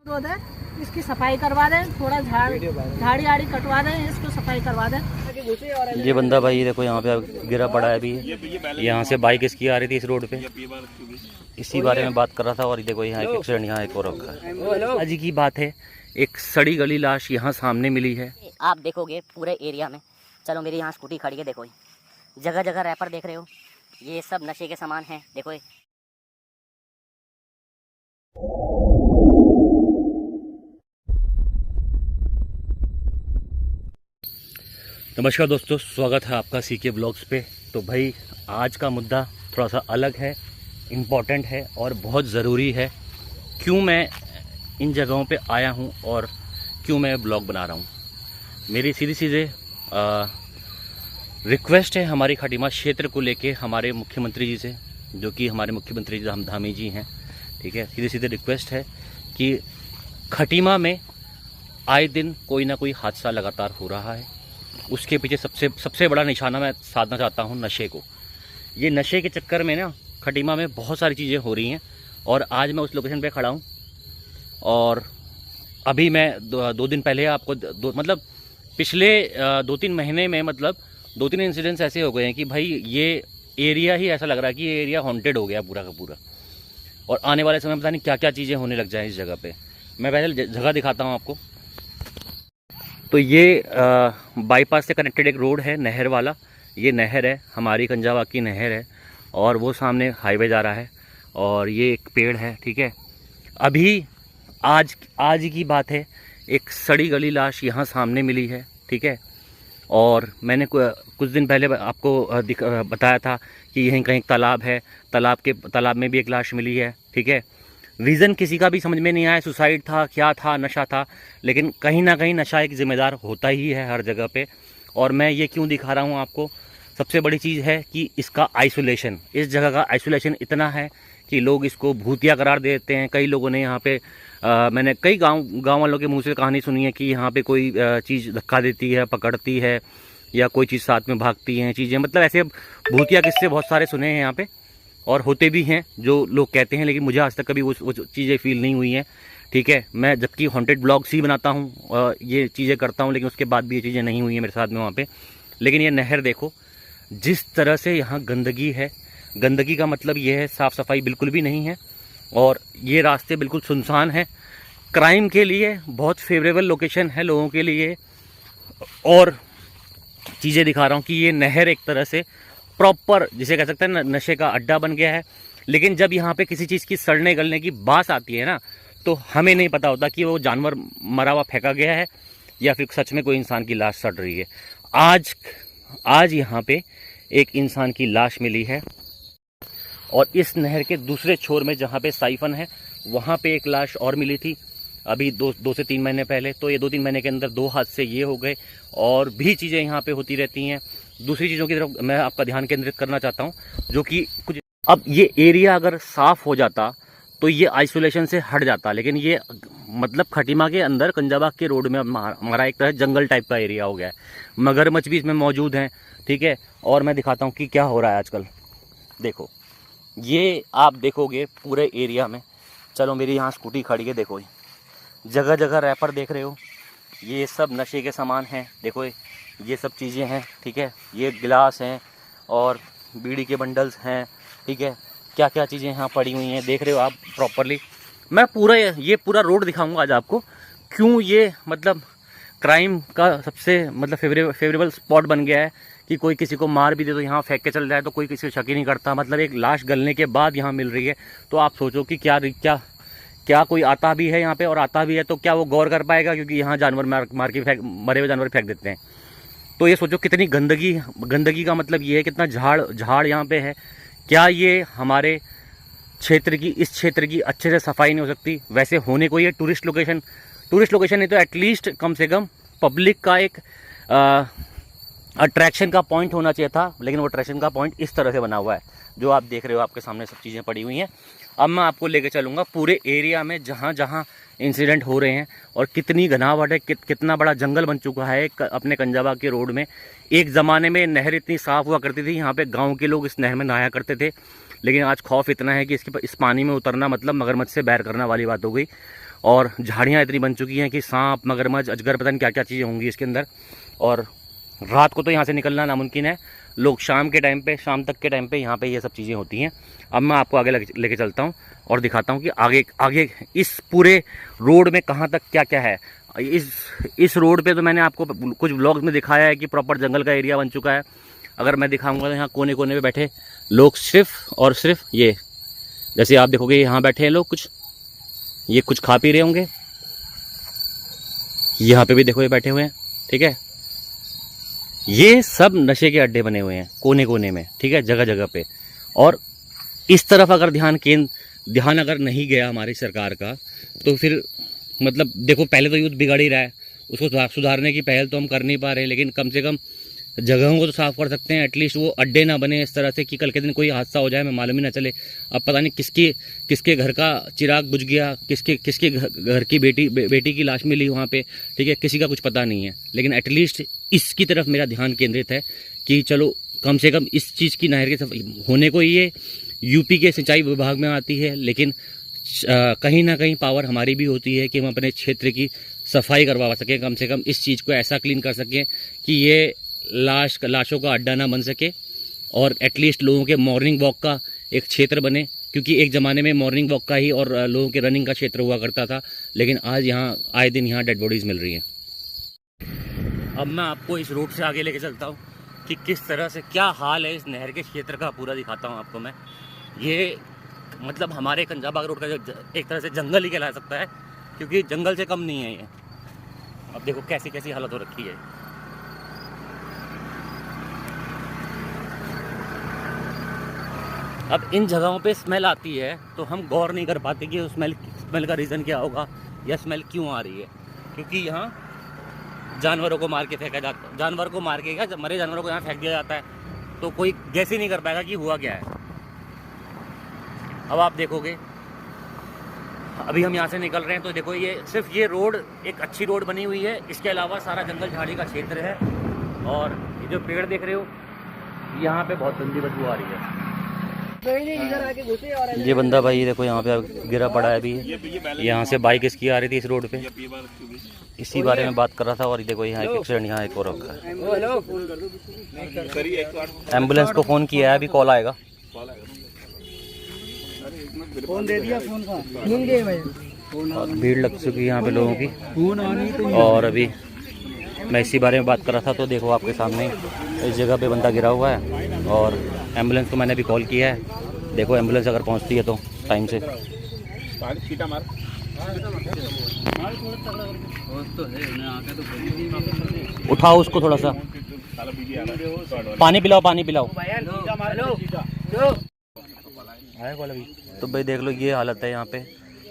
है, इसकी सफाई करवा दें, थोड़ा झाड़ी आड़ी कटवा दें, इसको सफाई करवा दें। ये बंदा भाई देखो यहाँ पे गिरा पड़ा है अभी। यहाँ से बाइक इसकी आ रही थी इस रोड पे, इसी बारे में बात कर रहा था। और देखो यहाँ एक एक्सीडेंट यहाँ एक और रखा है। आज की बात है, एक सड़ी गली लाश यहाँ सामने मिली है। आप देखोगे पूरे एरिया में, चलो मेरी यहाँ स्कूटी खड़ी है, देखो जगह जगह रैपर देख रहे हो, ये सब नशे के सामान हैं। देखो नमस्कार दोस्तों, स्वागत है आपका सीके ब्लॉग्स पे। तो भाई आज का मुद्दा थोड़ा सा अलग है, इम्पॉर्टेंट है और बहुत ज़रूरी है। क्यों मैं इन जगहों पे आया हूँ और क्यों मैं ब्लॉग बना रहा हूँ, मेरी सीधे रिक्वेस्ट है हमारी खटीमा क्षेत्र को लेके हमारे मुख्यमंत्री जी से, जो कि हमारे मुख्यमंत्री धामी जी हैं। ठीक है, सीधे रिक्वेस्ट है कि खटीमा में आए दिन कोई ना कोई हादसा लगातार हो रहा है। उसके पीछे सबसे बड़ा निशाना मैं साधना चाहता हूँ नशे को। ये नशे के चक्कर में ना खटीमा में बहुत सारी चीज़ें हो रही हैं। और आज मैं उस लोकेशन पे खड़ा हूँ और अभी मैं दो दिन पहले आपको मतलब पिछले 2-3 महीने में मतलब 2-3 इंसिडेंट्स ऐसे हो गए हैं कि भाई ये एरिया ही ऐसा लग रहा है कि ये एरिया हॉन्टेड हो गया पूरा का पूरा। और आने वाले समय में पता नहीं क्या क्या चीज़ें होने लग जाएँ इस जगह पे। मैं पहले जगह दिखाता हूँ आपको। तो ये बाईपास से कनेक्टेड एक रोड है, नहर वाला। ये नहर है, हमारी कंजावा की नहर है और वो सामने हाईवे जा रहा है और ये एक पेड़ है। ठीक है, अभी आज की बात है, एक सड़ी गली लाश यहाँ सामने मिली है। ठीक है, और मैंने कुछ दिन पहले आपको बताया था कि यहीं कहीं तालाब है, तालाब में भी एक लाश मिली है। ठीक है, रीज़न किसी का भी समझ में नहीं आया, सुसाइड था, क्या था, नशा था, लेकिन कहीं ना कहीं नशा एक जिम्मेदार होता ही है हर जगह पे। और मैं ये क्यों दिखा रहा हूँ आपको, सबसे बड़ी चीज़ है कि इसका आइसोलेशन, इस जगह का आइसोलेशन इतना है कि लोग इसको भूतिया करार देते हैं। कई लोगों ने यहाँ पे मैंने कई गाँव वालों के मुँह से कहानी सुनी है कि यहाँ पे कोई चीज़ धक्का देती है, पकड़ती है, या कोई चीज़ साथ में भागती हैं चीज़ें। मतलब ऐसे भूतिया किस्से बहुत सारे सुने हैं यहाँ पे और होते भी हैं जो लोग कहते हैं, लेकिन मुझे आज तक कभी वो चीज़ें फील नहीं हुई हैं। ठीक है, मैं जबकि हॉन्टेड ब्लॉग्स ही बनाता हूँ, ये चीज़ें करता हूँ, लेकिन उसके बाद भी ये चीज़ें नहीं हुई हैं मेरे साथ में वहाँ पे। लेकिन ये नहर देखो, जिस तरह से यहाँ गंदगी है, गंदगी का मतलब ये है साफ़ सफाई बिल्कुल भी नहीं है। और ये रास्ते बिल्कुल सुनसान हैं, क्राइम के लिए बहुत फेवरेबल लोकेशन है लोगों के लिए। और चीज़ें दिखा रहा हूँ कि ये नहर एक तरह से प्रॉपर, जिसे कह सकते हैं नशे का अड्डा बन गया है। लेकिन जब यहाँ पे किसी चीज़ की सड़ने गलने की बात आती है ना, तो हमें नहीं पता होता कि वो जानवर मरा हुआ फेंका गया है या फिर सच में कोई इंसान की लाश सड़ रही है। आज यहाँ पे एक इंसान की लाश मिली है और इस नहर के दूसरे छोर में जहाँ पे साइफन है, वहाँ पे एक लाश और मिली थी अभी 2 से 3 महीने पहले। तो ये 2-3 महीने के अंदर 2 हादसे ये हो गए और भी चीज़ें यहाँ पे होती रहती हैं। दूसरी चीज़ों की तरफ मैं आपका ध्यान केंद्रित करना चाहता हूँ, जो कि कुछ अब ये एरिया अगर साफ़ हो जाता तो ये आइसोलेशन से हट जाता। लेकिन ये मतलब खटीमा के अंदर कंजाबाग के रोड में हमारा एक तरह जंगल टाइप का एरिया हो गया है। मगरमच्छ भी इसमें मौजूद हैं। ठीक है, और मैं दिखाता हूँ कि क्या हो रहा है आजकल। देखो, ये आप देखोगे पूरे एरिया में, चलो मेरी यहाँ स्कूटी खड़ी है, देखो जगह जगह रैपर देख रहे हो, ये सब नशे के सामान हैं। देखो ये सब चीज़ें हैं। ठीक है, ये गिलास हैं और बीड़ी के बंडल्स हैं। ठीक है, क्या क्या चीज़ें यहाँ पड़ी हुई हैं देख रहे हो आप प्रॉपरली। मैं ये पूरा रोड दिखाऊंगा आज आपको, क्यों ये मतलब क्राइम का सबसे मतलब फेवरेबल स्पॉट बन गया है कि कोई किसी को मार भी दे तो यहाँ फेंक के चल जाए तो कोई किसी को शक ही नहीं करता। मतलब एक लाश गलने के बाद यहाँ मिल रही है, तो आप सोचो कि क्या कोई आता भी है यहाँ पे, और आता भी है तो क्या वो गौर कर पाएगा, क्योंकि यहाँ जानवर मार के मरे हुए जानवर फेंक देते हैं। तो ये सोचो कितनी गंदगी का मतलब ये है, कितना झाड़ यहाँ पे है। क्या ये हमारे इस क्षेत्र की अच्छे से सफाई नहीं हो सकती? वैसे होने को ये टूरिस्ट लोकेशन नहीं तो एटलीस्ट कम से कम पब्लिक का एक अट्रैक्शन का पॉइंट होना चाहिए था। लेकिन वो अट्रैक्शन का पॉइंट इस तरह से बना हुआ है, जो आप देख रहे हो, आपके सामने सब चीज़ें पड़ी हुई हैं। अब मैं आपको लेके चलूँगा पूरे एरिया में जहाँ जहाँ इंसिडेंट हो रहे हैं और कितनी घनावट है, कितना बड़ा जंगल बन चुका है अपने कंजाबाग के रोड में। एक ज़माने में नहर इतनी साफ़ हुआ करती थी, यहाँ पे गांव के लोग इस नहर में नहाया करते थे। लेकिन आज खौफ इतना है कि इस पानी में उतरना मतलब मगरमच्छ से बैर करना वाली बात हो गई। और झाड़ियाँ इतनी बन चुकी हैं कि सांप, मगरमच्छ, अजगर, पता नहीं क्या क्या चीज़ें होंगी इसके अंदर। और रात को तो यहाँ से निकलना नामुमकिन है। लोग शाम के टाइम पे, शाम तक के टाइम पे यहाँ पे ये सब चीज़ें होती हैं। अब मैं आपको आगे लेके चलता हूँ और दिखाता हूँ कि आगे इस पूरे रोड में कहाँ तक क्या क्या है। इस रोड पे तो मैंने आपको कुछ व्लॉग्स में दिखाया है कि प्रॉपर जंगल का एरिया बन चुका है। अगर मैं दिखाऊंगा तो यहाँ कोने कोने पे बैठे लोग सिर्फ और सिर्फ ये, जैसे आप देखोगे यहाँ बैठे हैं लोग, ये कुछ खा पी रहे होंगे। यहाँ पे भी देखो ये बैठे हुए हैं, ठीक है। ये सब नशे के अड्डे बने हुए हैं कोने कोने में, ठीक है, जगह जगह पे। और इस तरफ अगर ध्यान अगर नहीं गया हमारी सरकार का, तो फिर मतलब देखो, पहले तो यूथ बिगड़ ही रहा है, उसको सुधारने की पहल तो हम कर नहीं पा रहे, लेकिन कम से कम जगहों को तो साफ़ कर सकते हैं। एटलीस्ट वो अड्डे ना बने इस तरह से कि कल के दिन कोई हादसा हो जाए, हमें मालूम ही ना चले। अब पता नहीं किसके घर का चिराग बुझ गया, किसके घर की बेटी की लाश मिली वहाँ पे, ठीक है, किसी का कुछ पता नहीं है। लेकिन एटलीस्ट इसकी तरफ मेरा ध्यान केंद्रित है कि चलो कम से कम इस चीज़ की नहर के होने को ये यूपी के सिंचाई विभाग में आती है, लेकिन कहीं ना कहीं पावर हमारी भी होती है कि हम अपने क्षेत्र की सफाई करवा सकें, कम से कम इस चीज़ को ऐसा क्लीन कर सकें कि ये लाशों का अड्डा ना बन सके, और एटलीस्ट लोगों के मॉर्निंग वॉक का एक क्षेत्र बने। क्योंकि एक ज़माने में मॉर्निंग वॉक का ही और लोगों के रनिंग का क्षेत्र हुआ करता था, लेकिन आज यहाँ आए दिन यहाँ डेड बॉडीज़ मिल रही हैं। अब मैं आपको इस रोड से आगे लेके चलता हूँ कि किस तरह से क्या हाल है इस नहर के क्षेत्र का, पूरा दिखाता हूँ आपको मैं। ये मतलब हमारे कंजाबाग रोड का एक तरह से जंगल ही कहला सकता है, क्योंकि जंगल से कम नहीं है ये। अब देखो कैसी कैसी हालत हो रखी है। अब इन जगहों पे स्मेल आती है तो हम गौर नहीं कर पाते कि उस स्मेल का रीज़न क्या होगा या स्मेल क्यों आ रही है। क्योंकि यहाँ जानवरों को मार के फेंका जाता है, जानवर को मार के क्या, मरे जानवरों को यहाँ फेंक दिया जाता है, तो कोई गैस ही नहीं कर पाएगा कि हुआ क्या है। अब आप देखोगे, अभी हम यहाँ से निकल रहे हैं तो देखो ये सिर्फ ये रोड एक अच्छी रोड बनी हुई है, इसके अलावा सारा जंगल झाड़ी का क्षेत्र है। और ये जो पेड़ देख रहे हो, यहाँ पे बहुत गंदी बदबू आ रही है। ये बंदा भाई देखो यहाँ पे गिरा पड़ा है अभी, यहाँ से बाइक इसकी आ रही थी इस रोड पे, इसी बारे में बात कर रहा था। और देखो यहाँ एक एक्सीडेंट यहाँ एक और रखा है। एम्बुलेंस को फ़ोन किया है, अभी कॉल आएगा। फोन दे दिया, फोन का और भीड़ लग चुकी है यहाँ पे लोगों की। और अभी मैं इसी बारे में बात कर रहा था, तो देखो आपके सामने इस जगह पे बंदा गिरा हुआ है, और एम्बुलेंस को मैंने अभी कॉल किया है। देखो एम्बुलेंस अगर पहुँचती है तो टाइम से। उठाओ उसको थोड़ा सा, पानी पिलाओ, पानी पिलाओ। तो भाई देख लो ये हालत है यहाँ पे।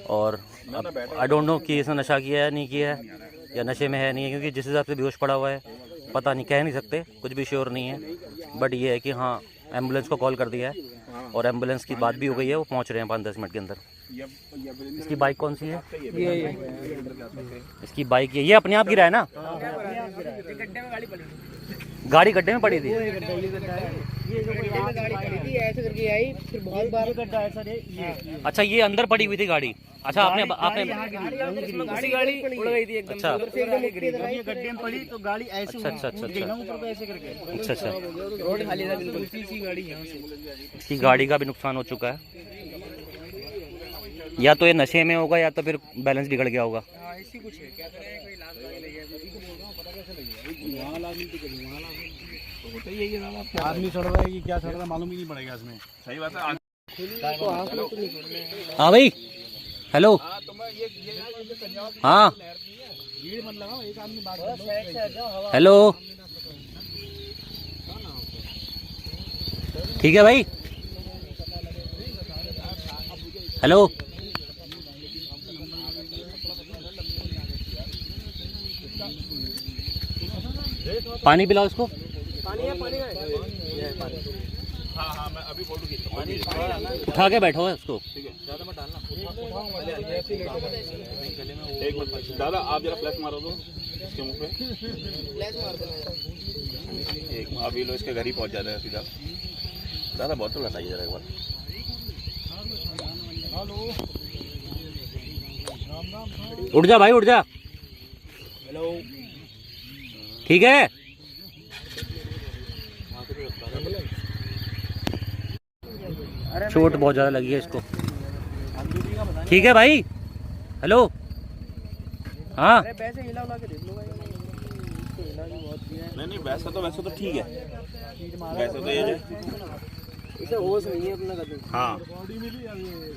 और आई डोंट नो कि इसने नशा किया है नहीं किया है, या नशे में है नहीं है, क्योंकि जिस हिसाब से बेहोश पड़ा हुआ है पता नहीं, कह नहीं सकते, कुछ भी श्योर नहीं है। बट ये है कि हाँ एम्बुलेंस को कॉल कर दिया है और एम्बुलेंस की बात भी हो गई है, वो पहुँच रहे हैं 5-10 मिनट के अंदर। इसकी बाइक कौन सी है? ये इसकी बाइक ये अपने आप गिरा है ना? गाड़ी गड्ढे में पड़ी थी। अच्छा ये अंदर पड़ी हुई थी गाड़ी। अच्छा आपने गाड़ी उड़ गई थी एकदम। अच्छा गड्ढे में पड़ी तो गाड़ी ऐसे अच्छा रोड खाली था बिल्कुल, इसी गाड़ी यहाँ से। इसकी गाड़ी का भी नुकसान हो चुका है। या तो ये नशे में होगा या तो फिर बैलेंस बिगड़ गया होगा। ऐसी कुछ है, क्या करें, कोई इलाज आदमी सड़ रहा है कि क्या सड़ रहा है मालूम ही नहीं पड़ेगा इसमें। सही बात है। हाँ भाई हेलो। हाँ हेलो, ठीक है भाई, हेलो। पानी पिलाओ उसको। हाँ मैं अभी बोल उठा के बैठो है उसको। एक मिनट दादा, आप जरा फ्लैश मारो दो इसके मुंह पे। एक अभी लो, इसके घर ही पहुंच जाता है सीधा। दादा बोतल बताइए जरा एक बार। हेलो उठ जा भाई, उठ जा। ठीक है, चोट बहुत ज्यादा लगी है इसको। ठीक है भाई, हेलो। हाँ नहीं वैसा तो ठीक है, वैसा तो ये इसे होश नहीं है अपना कदम। हाँ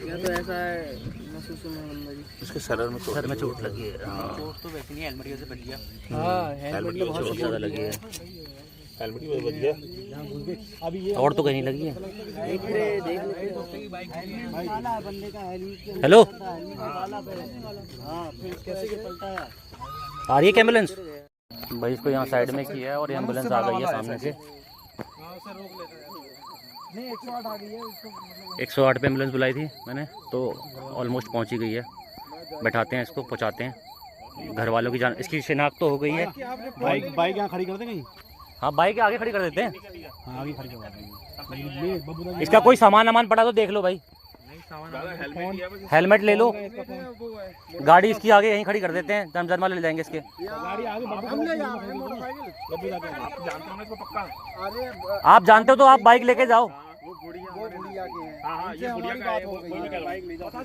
या तो ऐसा है महसूस होना इसके सर में चोट लगी है। चोट तो वैसे नहीं, हेलमेट की वजह से बच गया। हाँ हेलमेट में बहुत ज्यादा लगी है, हेलमेट की वजह बच गया। अभी ये और तो कहीं नहीं लगी है। देख हेलो, हाँ फिर कैसे पलटा है। आ रही है एम्बुलेंस भाई? इसको यहाँ साइड में किया है और एम्बुलेंस आ गई है सामने से। 108 आ गई है। 108 पे एम्बुलेंस बुलाई थी मैंने, तो ऑलमोस्ट पहुँच ही गई है। बैठाते हैं इसको, पहुँचाते हैं। घर वालों की जान, इसकी शिनाख्त तो हो गई है। बाइक यहाँ खड़ी कर दे कहीं। हाँ बाइक आगे खड़ी कर देते हैं। हाँ आगे खड़ी करवा देंगे। इसका कोई सामान पड़ा तो देख लो भाई। हेलमेट ले लो, गाड़ी इसकी आगे यहीं खड़ी कर देते हैं। जमजरमा ले जाएंगे इसके। आप जानते हो तो आप बाइक लेके जाओ।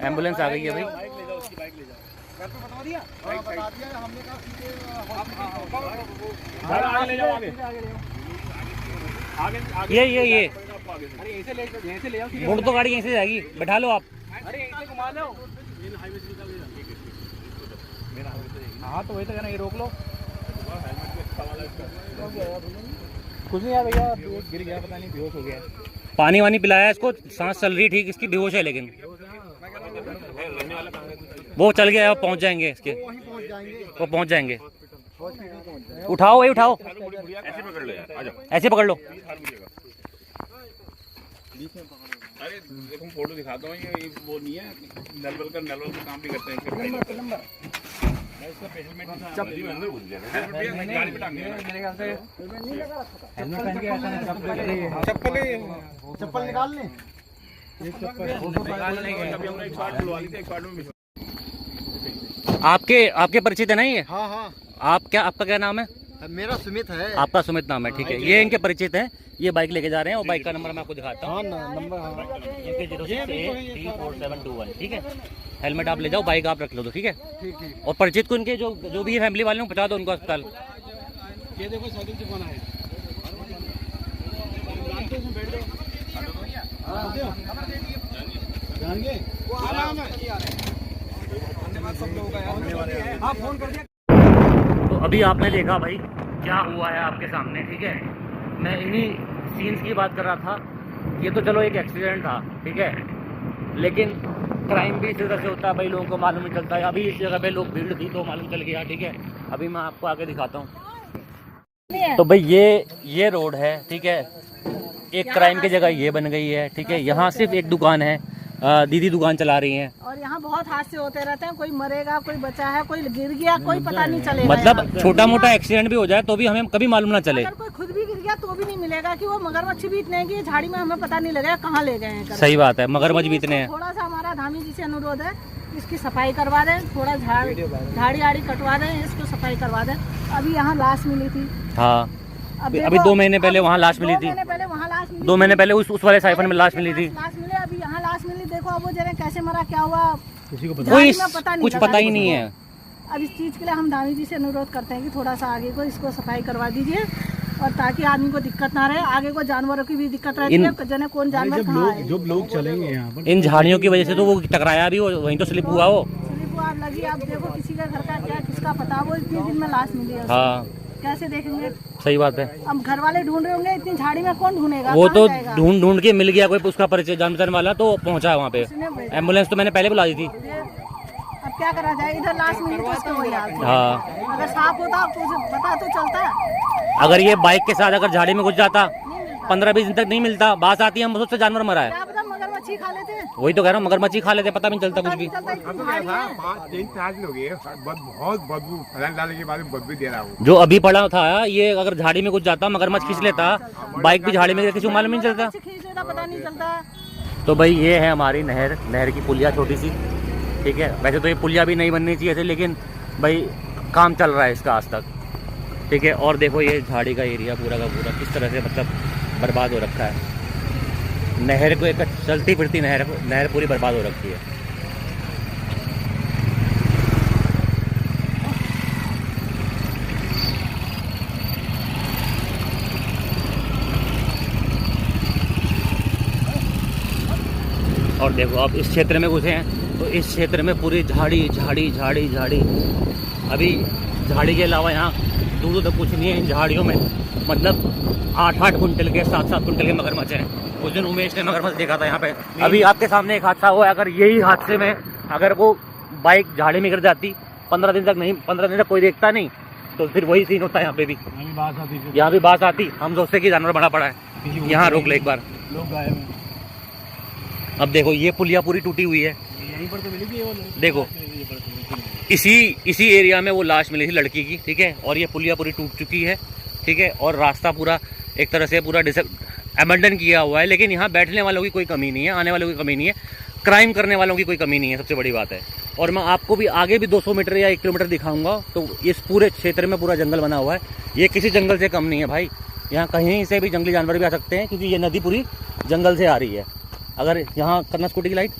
एम्बुलेंस आ गई है भाई। ये मुड़ तो गाड़ी यहीं से जाएगी, बैठा लो आप। अरे ऐसे घुमा लो। हाँ तो वही तो कहना, ये रोक लो। कुछ नहीं यार भैया, गिर गया, पता नहीं बेहोश हो गया। पानी वानी पिलाया इसको, सांस चल रही ठीक, इसकी बेहोश है लेकिन वो चल गया। अब पहुंच जाएंगे इसके, वो पहुंच जाएंगे। उठाओ वही उठाओ, ऐसे पकड़ लो यार, आ जाओ। ऐसे पकड़ लो। अरे देखो फोटो दिखाता हूँ, ये वो नहीं है, नलवल का काम भी करते हैं। चप्पल निकाल लें। आपके परिचित है ना ये? हाँ हाँ आपका क्या नाम है? मेरा सुमित है। आपका सुमित नाम है, ठीक है। ये इनके परिचित हैं, ये बाइक लेके जा रहे हैं और बाइक का नंबर मैं आपको दिखाता हूँ। इनके 06834721, ठीक है। हेलमेट आप ले जाओ, बाइक आप रख लो तो, ठीक है। और परिचित को इनके जो भी फैमिली वाले हैं पहुंचा दो उनको अस्पताल। ये देखो साइकिल से कौन आए। तो अभी आपने देखा भाई क्या हुआ है आपके सामने, ठीक है। मैं इन्हीं सीन्स की बात कर रहा था। ये तो चलो एक एक्सीडेंट था, ठीक है, लेकिन क्राइम भी इस तरह से होता है भाई, लोगों को मालूम नहीं चलता है। अभी इस जगह पे लोग भीड़ थी तो मालूम चल गया, ठीक है। अभी मैं आपको आगे दिखाता हूँ। तो भाई ये रोड है, ठीक है। एक क्राइम की जगह ये बन गई है, ठीक है। यहाँ सिर्फ एक दुकान है, दीदी दुकान चला रही हैं। और यहाँ बहुत हादसे होते रहते हैं, कोई मरेगा, कोई बचा है, कोई गिर गया, कोई पता नहीं चलेगा। मतलब छोटा मोटा एक्सीडेंट भी हो जाए तो भी हमें कभी मालूम ना चले। अगर कोई खुद भी गिर गया तो भी नहीं मिलेगा कि वो मगरमच्छ भी इतने की झाड़ी में, हमें पता नहीं लगेगा कहाँ ले गए हैं। सही बात है, मगरमच्छ भी इतने हैं। थोड़ा सा हमारा धामी जी से अनुरोध है, इसकी सफाई करवा दें, थोड़ा झाड़ी आड़ी कटवा दें, इसको सफाई करवा दें। अभी यहाँ लाश मिली थी। हाँ अभी 2 महीने पहले वहाँ लाश मिली थी। 2 महीने पहले उस वाले साइफन में लाश मिली थी। लाश मिले, अभी यहाँ लाश मिली। देखो अब वो जरा कैसे मरा, क्या हुआ, कोई कुछ पता ही नहीं है। अब इस चीज के लिए हम दानी जी से अनुरोध करते हैं कि थोड़ा सा आगे को इसको सफाई करवा दीजिए, और ताकि आदमी को दिक्कत ना रहे। आगे को जानवरों की भी दिक्कत रहती है, जने कौन जानवर कहाँ है। जब लोग चलेंगे यहाँ पर, इन झाड़ियों की वजह से तो वो टकराया भी, वहीं तो स्लिप हुआ वो। स्लिप आप लगी, आप देखो किसी का घर का क्या, किसका पता, वो इतने दिन में लाश मिली है। हाँ कैसे देखेंगे? सही बात है। अब घर वाले ढूंढ रहे होंगे, इतनी झाड़ी में कौन ढूंढेगा? वो तो ढूंढ के मिल गया कोई उसका परिचय जान पहचान वाला, तो पहुंचा है वहाँ पे। एम्बुलेंस तो मैंने पहले बुला दी थी। अब क्या करा जाए, इधर लाश मिली तो इसका वही हाल था। हाँ अगर साफ होता तो पता तो चलता। अगर ये बाइक के साथ अगर झाड़ी में घुस जाता 15-20 दिन तक नहीं मिलता। बात आती है हम उससे जानवर मरा है, क्या पता मगरमच्छी खा लेते हैं। वही तो कह रहा हूँ, मगरमच्छी खा लेते, पता भी नहीं चलता कुछ भी। जो अभी पड़ा था ये, अगर झाड़ी में घुस जाता मगरमच्छ खींच लेता, बाइक भी झाड़ी में किसी को मालूम नहीं चलता। खींच लेता, पता नहीं चलता। तो भाई ये है हमारी नहर की पुलिया छोटी सी, ठीक है। वैसे तो ये पुलिया भी नहीं बननी चाहिए थी, लेकिन भाई काम चल रहा है इसका आज तक, ठीक है। और देखो ये झाड़ी का एरिया पूरा का पूरा किस तरह से मतलब बर्बाद हो रखा है। नहर को एक चलती फिरती नहर पूरी बर्बाद हो रखी है। और देखो अब इस क्षेत्र में घुसे हैं तो इस क्षेत्र में पूरी झाड़ी झाड़ी झाड़ी झाड़ी। अभी झाड़ी के अलावा यहाँ दूर तक कुछ नहीं है। झाड़ियों में मतलब 8-8 कुंटल के 7-7 कुंटल के मगरमच्छ हैं। उस दिन उमेश ने मगरमच्छ देखा था यहाँ पे। अभी आपके सामने एक हादसा हुआ है। अगर यही हादसे में अगर वो बाइक झाड़ी में गिर जाती 15 दिन तक कोई देखता नहीं, तो फिर वही सीन होता है यहाँ पे भी। यहाँ भी बात आती, हम सोचते कि जानवर बड़ा पड़ा है, यहाँ रोक ले एक बार। लोग गायब हैं। अब देखो ये पुलिया पूरी टूटी हुई है। यहीं पर तो मिली थी वो, देखो इसी एरिया में वो लाश मिली थी लड़की की, ठीक है। और ये पुलिया पूरी टूट चुकी है, ठीक है। और रास्ता पूरा एक तरह से पूरा अबंडन किया हुआ है। लेकिन यहाँ बैठने वालों की कोई कमी नहीं है, आने वालों की कमी नहीं है, क्राइम करने वालों की कोई कमी नहीं है, सबसे बड़ी बात है। और मैं आपको भी आगे भी 200 मीटर या 1 किलोमीटर दिखाऊंगा। तो इस पूरे क्षेत्र में पूरा जंगल बना हुआ है। ये किसी जंगल से कम नहीं है भाई। यहाँ कहीं से भी जंगली जानवर भी आ सकते हैं, क्योंकि ये नदी पूरी जंगल से आ रही है। अगर यहाँ करना स्कूटी की लाइट,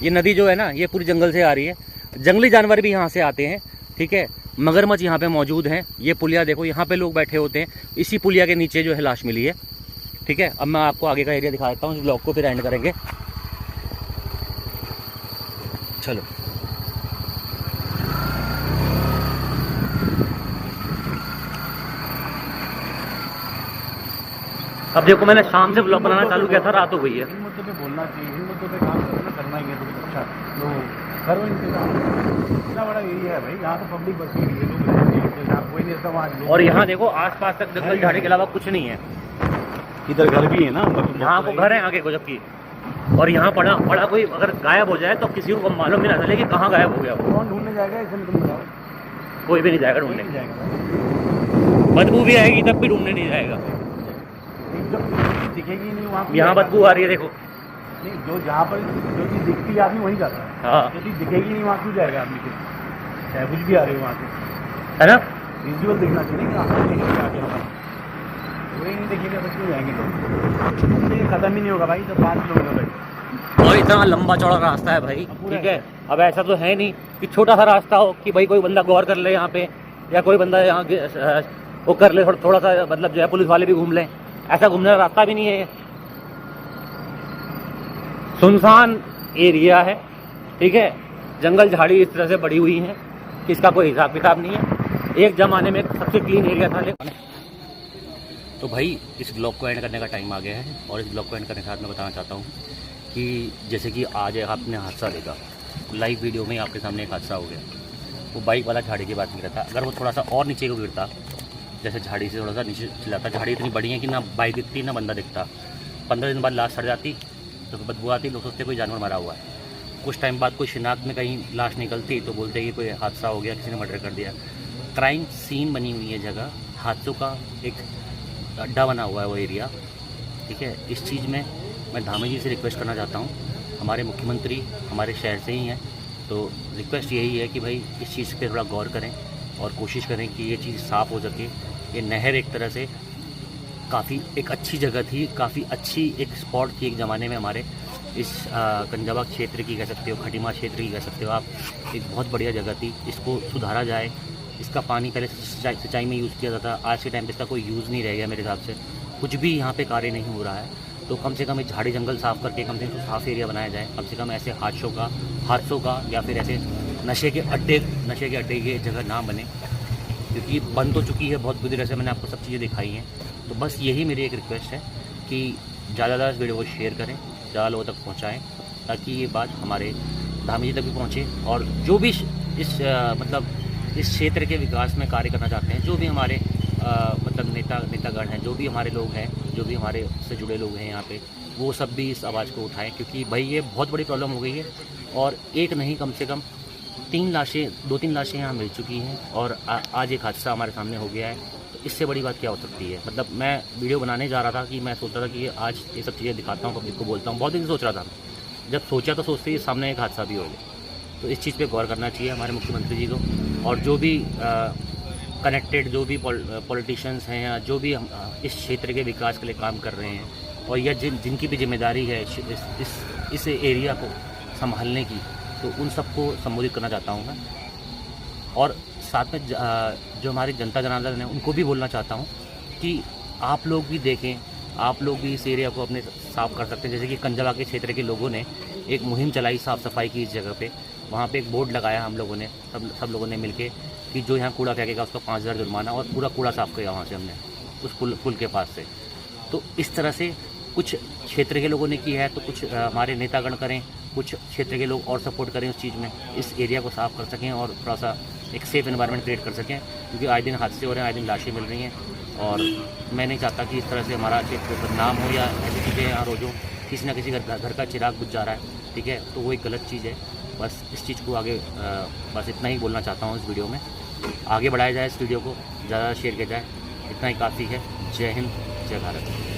ये नदी जो है ना ये पूरी जंगल से आ रही है। जंगली जानवर भी यहाँ से आते हैं, ठीक है। मगरमच्छ यहाँ पे मौजूद हैं। ये पुलिया देखो, यहाँ पे लोग बैठे होते हैं। इसी पुलिया के नीचे जो है लाश मिली है, ठीक है। अब मैं आपको आगे का एरिया दिखा देता हूँ, इस ब्लॉग को फिर एंड करेंगे। चलो अब देखो, मैंने शाम से ब्लॉग बनाना चालू किया था, रात हो गई है। इन मुद्दों पे बोलना चाहिए, इन मुद्दों पे काम करना ही है तो अच्छा। तो करो इंतजाम। इतना बड़ा एरिया है भाई, यहाँ तो पब्लिक बसी हुई है, लोग कोई नहीं रहता वहाँ। और यहाँ देखो आसपास तक जंगल झाड़ी के अलावा कुछ नहीं है। इधर घर भी है ना, यहाँ को घर है आगे को जबकि। और यहाँ पड़ा कोई अगर गायब हो जाए तो किसी को मालूम नहीं रहता कि कहाँ गायब हो गया वो। कौन ढूंढने जाएगा इसे, तुम बताओ। कोई भी नहीं जाएगा ढूंढने, बदबू भी आएगी तब भी ढूंढने नहीं जाएगा। दिखेगी नहीं वहाँ, यहाँ बदबू आ रही है देखो। नहीं, जो जहाँ पर जो चीज़ दिखती है आदमी वहीं जाता है। हाँ, जो चीज़ दिखेगी नहीं वहाँ क्यों जाएगा आदमी को, चाहे कुछ भी आ रही है वहाँ से, है ना। विजुअल दिखना चाहिए कि आगे वही नहीं देखेंगे बस क्यों जाएंगे तो ये खत्म ही नहीं होगा भाई। तो 5 किलोमीटर भाई, और इतना लंबा चौड़ा रास्ता है भाई, ठीक है। अब ऐसा तो है नहीं कि छोटा सा रास्ता हो कि भाई कोई बंदा गौर कर ले यहाँ पे, या कोई बंदा यहाँ वो कर ले थोड़ा सा, मतलब जो है पुलिस वाले भी घूम लें। ऐसा घूमने का रास्ता भी नहीं है। सुनसान एरिया है, ठीक है। जंगल झाड़ी इस तरह से बड़ी हुई है कि इसका कोई हिसाब किताब नहीं है। एक जमाने में सबसे क्लीन एरिया था। लेकिन तो भाई इस ब्लॉग को एंड करने का टाइम आ गया है। और इस ब्लॉग को एंड करने के साथ मैं बताना चाहता हूँ कि जैसे कि आज आपने हादसा देखा, लाइव वीडियो में आपके सामने एक हादसा हो गया। वो बाइक वाला झाड़ी की बात नहीं करता। अगर वो थोड़ा सा और नीचे को गिरता, जैसे झाड़ी से थोड़ा सा नीचे चिल्लाता, झाड़ी इतनी बड़ी है कि ना बाइक दिखती ना बंदा दिखता, 15 दिन बाद लाश सड़ जाती तो बदबू आती, लोग सोचते कोई जानवर मरा हुआ है। कुछ टाइम बाद कोई शिनाख्त में कहीं लाश निकलती तो बोलते कि कोई हादसा हो गया, किसी ने मर्डर कर दिया। क्राइम सीन बनी हुई है जगह, हादसों का एक अड्डा बना हुआ है वो एरिया, ठीक है। इस चीज़ में मैं धामी जी से रिक्वेस्ट करना चाहता हूँ। हमारे मुख्यमंत्री हमारे शहर से ही हैं, तो रिक्वेस्ट यही है कि भाई इस चीज़ पे थोड़ा गौर करें और कोशिश करें कि ये चीज़ साफ़ हो सके। ये नहर एक तरह से काफ़ी एक अच्छी जगह थी, काफ़ी अच्छी एक स्पॉट थी एक ज़माने में हमारे इस कंजाबा क्षेत्र की कह सकते हो, खटीमा क्षेत्र की कह सकते हो आप। एक बहुत बढ़िया जगह थी, इसको सुधारा जाए। इसका पानी पहले सिंचाई में यूज़ किया जाता, आज के टाइम पे इसका कोई यूज़ नहीं रह गया मेरे हिसाब से। कुछ भी यहाँ पे कार्य नहीं हो रहा है, तो कम से कम एक झाड़ी जंगल साफ़ करके कम से कम साफ़ एरिया बनाया जाए। कम से कम ऐसे हादसों का या फिर ऐसे नशे के अड्डे की जगह ना बने, क्योंकि बन तो चुकी है बहुत बुरी तरह से। मैंने आपको सब चीज़ें दिखाई हैं। तो बस यही मेरी एक रिक्वेस्ट है कि ज़्यादा इस वीडियो को शेयर करें, ज़्यादा लोगों तक पहुँचाएँ, ताकि ये बात हमारे धामी जी तक भी पहुँचे। और जो भी इस क्षेत्र के विकास में कार्य करना चाहते हैं, जो भी हमारे मतलब नेतागण हैं, जो भी हमारे लोग हैं, जो भी हमारे से जुड़े लोग हैं यहाँ पे, वो सब भी इस आवाज़ को उठाएं। क्योंकि भाई ये बहुत बड़ी प्रॉब्लम हो गई है। और एक नहीं, कम से कम 2-3 लाशें यहाँ मिल चुकी हैं। और आज एक हादसा हमारे सामने हो गया है। तो इससे बड़ी बात क्या हो सकती है। मतलब मैं वीडियो बनाने जा रहा था कि मैं सोच रहा था कि आज ये सब चीज़ें दिखाता हूँ, पब्लिक को बोलता हूँ। बहुत दिन सोच रहा था, जब सोचा तो सोचते ही सामने एक हादसा भी हो गया। तो इस चीज़ पे गौर करना चाहिए हमारे मुख्यमंत्री जी को, और जो भी कनेक्टेड जो भी पॉलिटिशियंस हैं या जो भी इस क्षेत्र के विकास के लिए काम कर रहे हैं, और या जिनकी भी जिम्मेदारी है इस एरिया को संभालने की, तो उन सबको संबोधित करना चाहता हूँ मैं। और साथ में जो हमारी जनता जनार्दन है उनको भी बोलना चाहता हूँ कि आप लोग भी देखें, आप लोग भी इस एरिया को अपने साफ़ कर सकते हैं। जैसे कि कंजवा के क्षेत्र के लोगों ने एक मुहिम चलाई साफ़ सफाई की इस जगह पे, वहाँ पे एक बोर्ड लगाया हम लोगों ने, सब लोगों ने मिलके कि जो यहाँ कूड़ा फेंकेगा उसको 5,000 जुर्माना, और पूरा कूड़ा साफ़ किया वहाँ से हमने उस पुल के पास से। तो इस तरह से कुछ क्षेत्र के लोगों ने की है, तो कुछ हमारे नेतागण करें, कुछ क्षेत्र के लोग और सपोर्ट करें उस चीज़ में, इस एरिया को साफ़ कर सकें और थोड़ा सा एक सेफ़ एनवायरनमेंट क्रिएट कर सकें, क्योंकि आए दिन हादसे हो रहे हैं, आए दिन लाशें मिल रही हैं, और मैं नहीं चाहता कि इस तरह से हमारा क्षेत्र बदनाम हो या ऐसी चीज़ें यहाँ रोज़ों किसी ना किसी घर का चिराग बुझ जा रहा है, ठीक है, तो वो एक गलत चीज़ है। बस इस चीज़ को आगे बस इतना ही बोलना चाहता हूँ इस वीडियो में। आगे बढ़ाया जाए, इस वीडियो को ज़्यादा शेयर किया जाए, इतना ही काफ़ी है। जय हिंद, जय भारत।